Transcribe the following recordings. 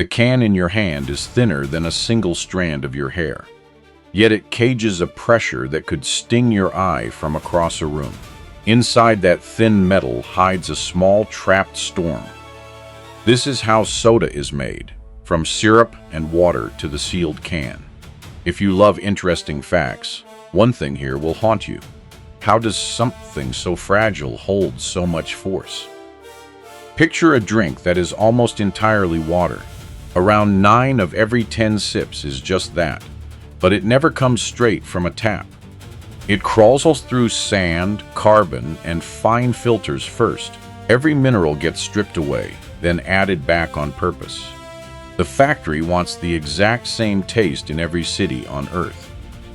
The can in your hand is thinner than a single strand of your hair, yet it cages a pressure that could sting your eye from across a room. Inside that thin metal hides a small trapped storm. This is how soda is made, from syrup and water to the sealed can. If you love interesting facts, one thing here will haunt you. How does something so fragile hold so much force? Picture a drink that is almost entirely water. Around 9 of every 10 sips is just that, but it never comes straight from a tap. It crawls through sand, carbon, and fine filters first. Every mineral gets stripped away, then added back on purpose. The factory wants the exact same taste in every city on Earth.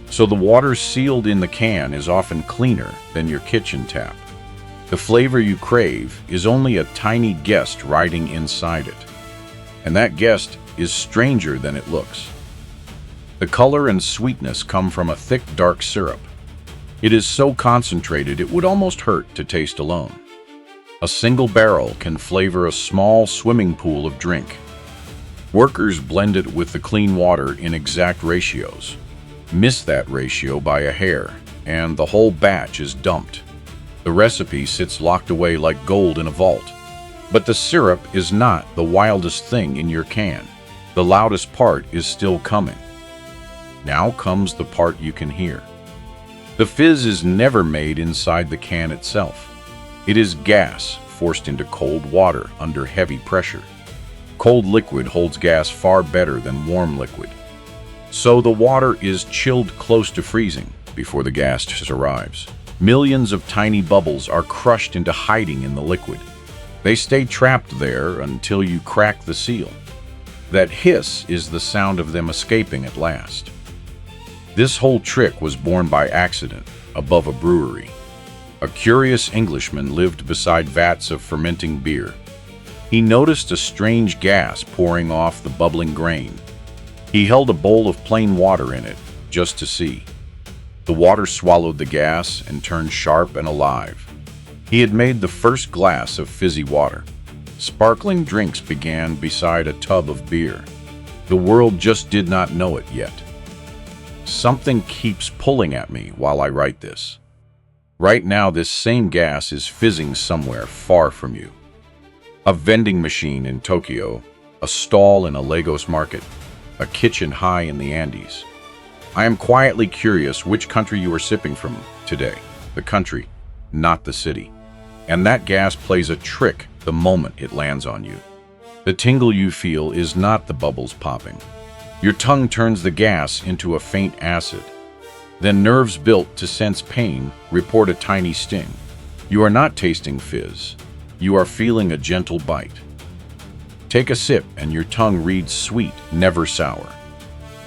So the water sealed in the can is often cleaner than your kitchen tap. The flavor you crave is only a tiny guest riding inside it. And that guest is stranger than it looks. The color and sweetness come from a thick, dark syrup. It is so concentrated it would almost hurt to taste alone. A single barrel can flavor a small swimming pool of drink. Workers blend it with the clean water in exact ratios. Miss that ratio by a hair, and the whole batch is dumped. The recipe sits locked away like gold in a vault. But the syrup is not the wildest thing in your can. The loudest part is still coming. Now comes the part you can hear. The fizz is never made inside the can itself. It is gas forced into cold water under heavy pressure. Cold liquid holds gas far better than warm liquid. So the water is chilled close to freezing before the gas just arrives. Millions of tiny bubbles are crushed into hiding in the liquid. They stay trapped there until you crack the seal. That hiss is the sound of them escaping at last. This whole trick was born by accident above a brewery. A curious Englishman lived beside vats of fermenting beer. He noticed a strange gas pouring off the bubbling grain. He held a bowl of plain water in it, just to see. The water swallowed the gas and turned sharp and alive. He had made the first glass of fizzy water. Sparkling drinks began beside a tub of beer. The world just did not know it yet. Something keeps pulling at me while I write this. Right now, this same gas is fizzing somewhere far from you. A vending machine in Tokyo, a stall in a Lagos market, a kitchen high in the Andes. I am quietly curious which country you are sipping from today. The country, not the city. And that gas plays a trick the moment it lands on you. The tingle you feel is not the bubbles popping. Your tongue turns the gas into a faint acid. Then nerves built to sense pain report a tiny sting. You are not tasting fizz. You are feeling a gentle bite. Take a sip and your tongue reads sweet, never sour.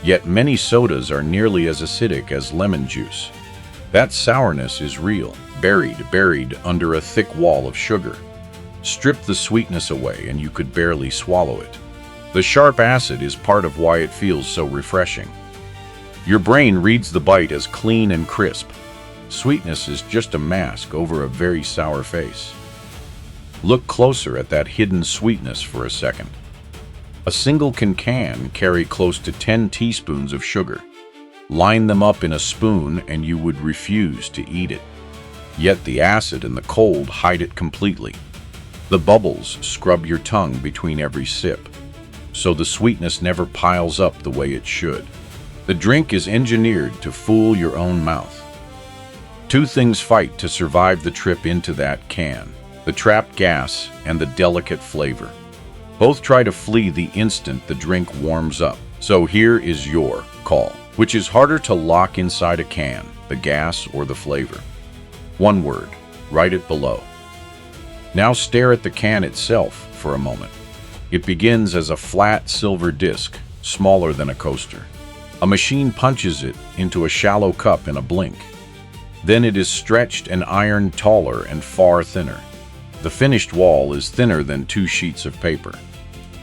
Yet many sodas are nearly as acidic as lemon juice. That sourness is real, buried under a thick wall of sugar. Strip the sweetness away and you could barely swallow it. The sharp acid is part of why it feels so refreshing. Your brain reads the bite as clean and crisp. Sweetness is just a mask over a very sour face. Look closer at that hidden sweetness for a second. A single can carry close to 10 teaspoons of sugar. Line them up in a spoon and you would refuse to eat it. Yet the acid and the cold hide it completely. The bubbles scrub your tongue between every sip, so the sweetness never piles up the way it should. The drink is engineered to fool your own mouth. Two things fight to survive the trip into that can: the trapped gas and the delicate flavor. Both try to flee the instant the drink warms up. So here is your call. Which is harder to lock inside a can, the gas or the flavor? One word, write it below. Now stare at the can itself for a moment. It begins as a flat silver disc, smaller than a coaster. A machine punches it into a shallow cup in a blink. Then it is stretched and ironed taller and far thinner. The finished wall is thinner than 2 sheets of paper.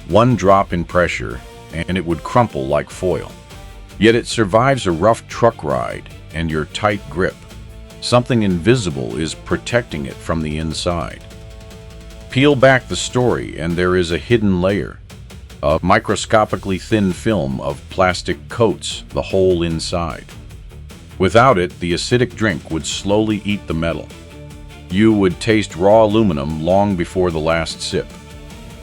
One drop in pressure, and it would crumple like foil. Yet it survives a rough truck ride and your tight grip. Something invisible is protecting it from the inside. Peel back the story and there is a hidden layer. A microscopically thin film of plastic coats the whole inside. Without it, the acidic drink would slowly eat the metal. You would taste raw aluminum long before the last sip.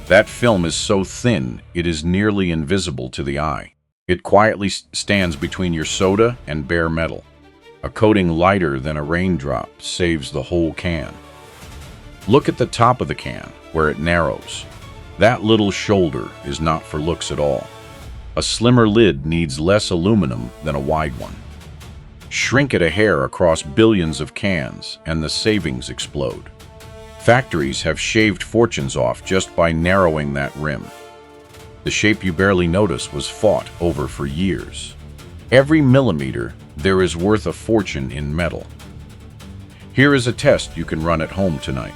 That film is so thin, it is nearly invisible to the eye. It quietly stands between your soda and bare metal. A coating lighter than a raindrop saves the whole can. Look at the top of the can, where it narrows. That little shoulder is not for looks at all. A slimmer lid needs less aluminum than a wide one. Shrink it a hair across billions of cans, and the savings explode. Factories have shaved fortunes off just by narrowing that rim. The shape you barely notice was fought over for years. Every millimeter there is worth a fortune in metal. Here is a test you can run at home tonight.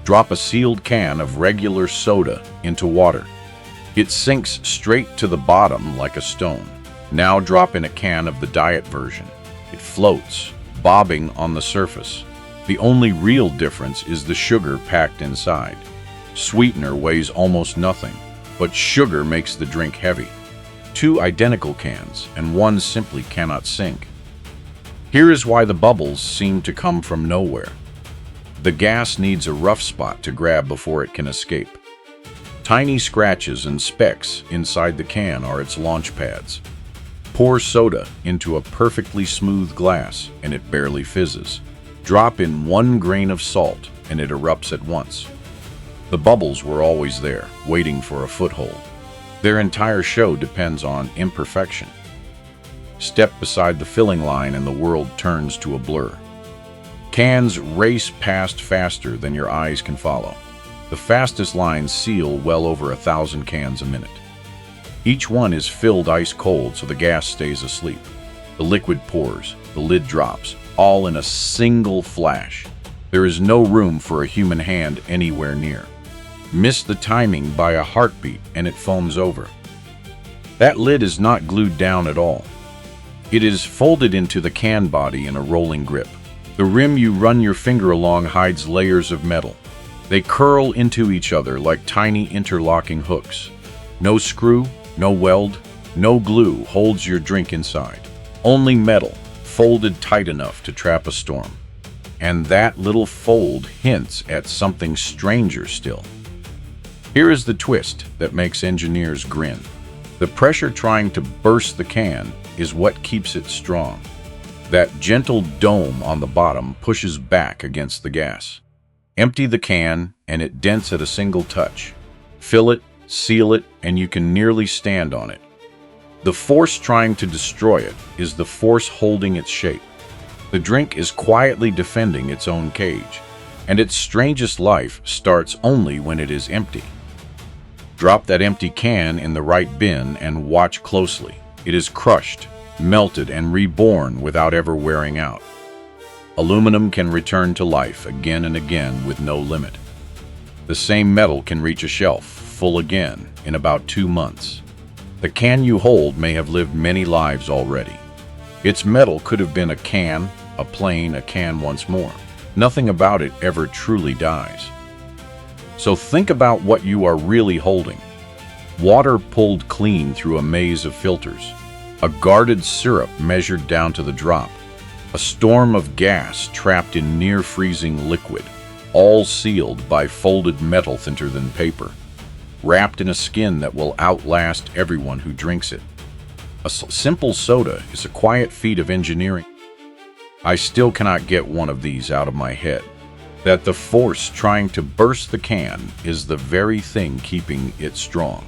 Drop a sealed can of regular soda into water. It sinks straight to the bottom like a stone. Now drop in a can of the diet version. It floats, bobbing on the surface. The only real difference is the sugar packed inside. Sweetener weighs almost nothing, but sugar makes the drink heavy. Two identical cans, and one simply cannot sink. Here is why the bubbles seem to come from nowhere. The gas needs a rough spot to grab before it can escape. Tiny scratches and specks inside the can are its launch pads. Pour soda into a perfectly smooth glass, and it barely fizzes. Drop in 1 grain of salt, and it erupts at once. The bubbles were always there, waiting for a foothold. Their entire show depends on imperfection. Step beside the filling line and the world turns to a blur. Cans race past faster than your eyes can follow. The fastest lines seal well over 1,000 cans a minute. Each one is filled ice cold so the gas stays asleep. The liquid pours, the lid drops, all in a single flash. There is no room for a human hand anywhere near. Miss the timing by a heartbeat and it foams over. That lid is not glued down at all. It is folded into the can body in a rolling grip. The rim you run your finger along hides layers of metal. They curl into each other like tiny interlocking hooks. No screw, no weld, no glue holds your drink inside. Only metal, folded tight enough to trap a storm. And that little fold hints at something stranger still. Here is the twist that makes engineers grin. The pressure trying to burst the can is what keeps it strong. That gentle dome on the bottom pushes back against the gas. Empty the can, and it dents at a single touch. Fill it, seal it, and you can nearly stand on it. The force trying to destroy it is the force holding its shape. The drink is quietly defending its own cage, and its strangest life starts only when it is empty. Drop that empty can in the right bin and watch closely. It is crushed, melted, and reborn without ever wearing out. Aluminum can return to life again and again with no limit. The same metal can reach a shelf full again in about 2 months. The can you hold may have lived many lives already. Its metal could have been a can, a plane, a can once more. Nothing about it ever truly dies. So think about what you are really holding. Water pulled clean through a maze of filters. A guarded syrup measured down to the drop. A storm of gas trapped in near-freezing liquid, all sealed by folded metal thinner than paper, wrapped in a skin that will outlast everyone who drinks it. A simple soda is a quiet feat of engineering. I still cannot get one of these out of my head. That the force trying to burst the can is the very thing keeping it strong.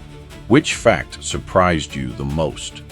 Which fact surprised you the most?